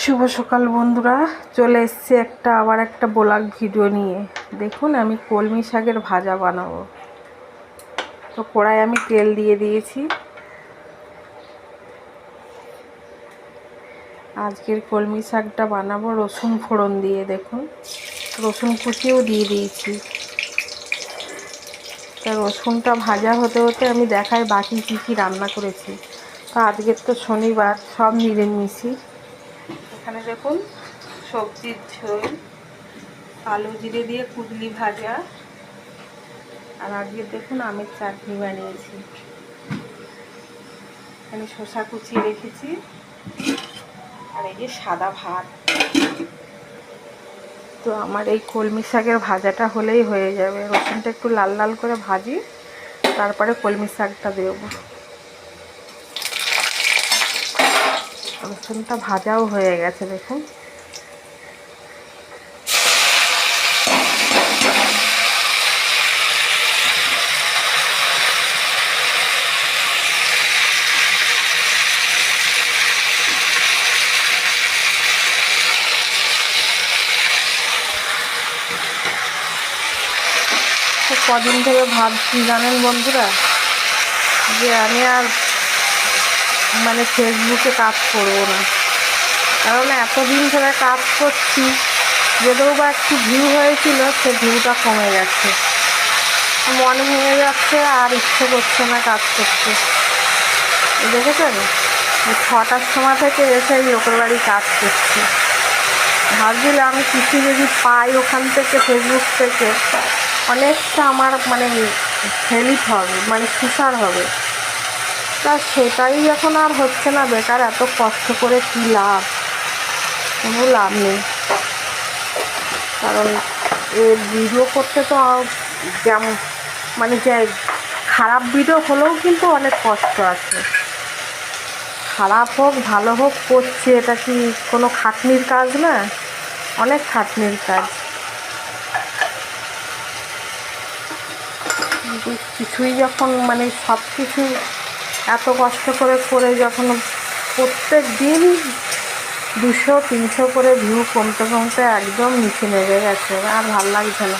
শুভ সকাল বন্ধুরা, চলে এসেছি আবার একটা ব্লগ ভিডিও নিয়ে। দেখুন, আমি কলমি শাকের ভাজা বানাবো। তো কড়াই আমি তেল দিয়ে দিয়েছি। আজকের কলমি শাকটা বানাবো রসুন ফোড়ন দিয়ে। দেখুন, রসুন কুচিও দিয়ে দিয়েছি। তা রসুনটা ভাজা হতে হতে আমি দেখাই বাকি কী কী রান্না করেছি। তো আজকের তো শনিবার, সব নিরামিষই। এখানে দেখুন, সবজির ঝোল, কালো জিরে দিয়ে কুদলি ভাজা, আর আজকে দেখুন আমের চাটনি বানিয়েছি। এখানে শসা কুচি রেখেছি, আর এই যে সাদা ভাত। তো আমার এই কলমি শাকের ভাজাটা হলেই হয়ে যাবে। রসুনটা একটু লাল লাল করে ভাজি, তারপরে কলমি শাকটা দেব। রসুনটা ভাজাও হয়ে গেছে দেখুন। তো কদিন থেকে ভাবছি জানেন বন্ধুরা, যে আমি আর ফেসবুকে কাজ করবো না। কারণ এতদিন ধরে কাজ করছি, যদিও বা একটু ভিউ হয়েছিল, সে ভিউটা কমে গেছে। মন ভেঙে যাচ্ছে, আর ইচ্ছে করছে না কাজ করতে। দেখেছেন, 6টার সময় থেকে এসে লোকের বাড়ি কাজ করছি। ভাবছিলাম কিছু যদি পাই ওখান থেকে, ফেসবুক থেকে, অনেকটা আমার হেল্প হবে, সুসার হবে। তা সেটাই এখন আর হচ্ছে না। বেকার এত কষ্ট করে কী লাভ? কোনো লাভ নেই। কারণ ভিডিও করতে তো যেমন যে খারাপ ভিডিও হলেও কিন্তু অনেক কষ্ট আছে। খারাপ হোক ভালো হোক করছি, এটা কি কোনো খাটনির কাজ না? অনেক খাটনির কাজ। কিন্তু কিছুই যখন সব কিছু এত কষ্ট করে যখন প্রত্যেক দিন 200-300 করে ভিউ কমতে কমতে একদম নিচে নেমে গেছে, আর ভাল লাগছে না।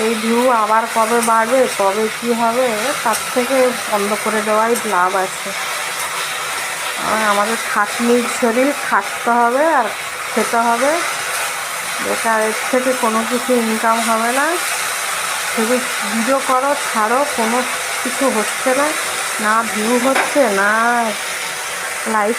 এই ভিউ আবার কবে বাড়বে, কবে কী হবে, তার থেকে বন্ধ করে দেওয়াই লাভ আছে। আমাদের খাটনির শরীর, খাটতে হবে আর খেতে হবে। বেকার এর থেকে কোনো কিছু ইনকাম হবে না। শুধু ভিডিও করো, ছাড়ো, কোনো কিছু হচ্ছে না। না ভিউ হচ্ছে, না লাইক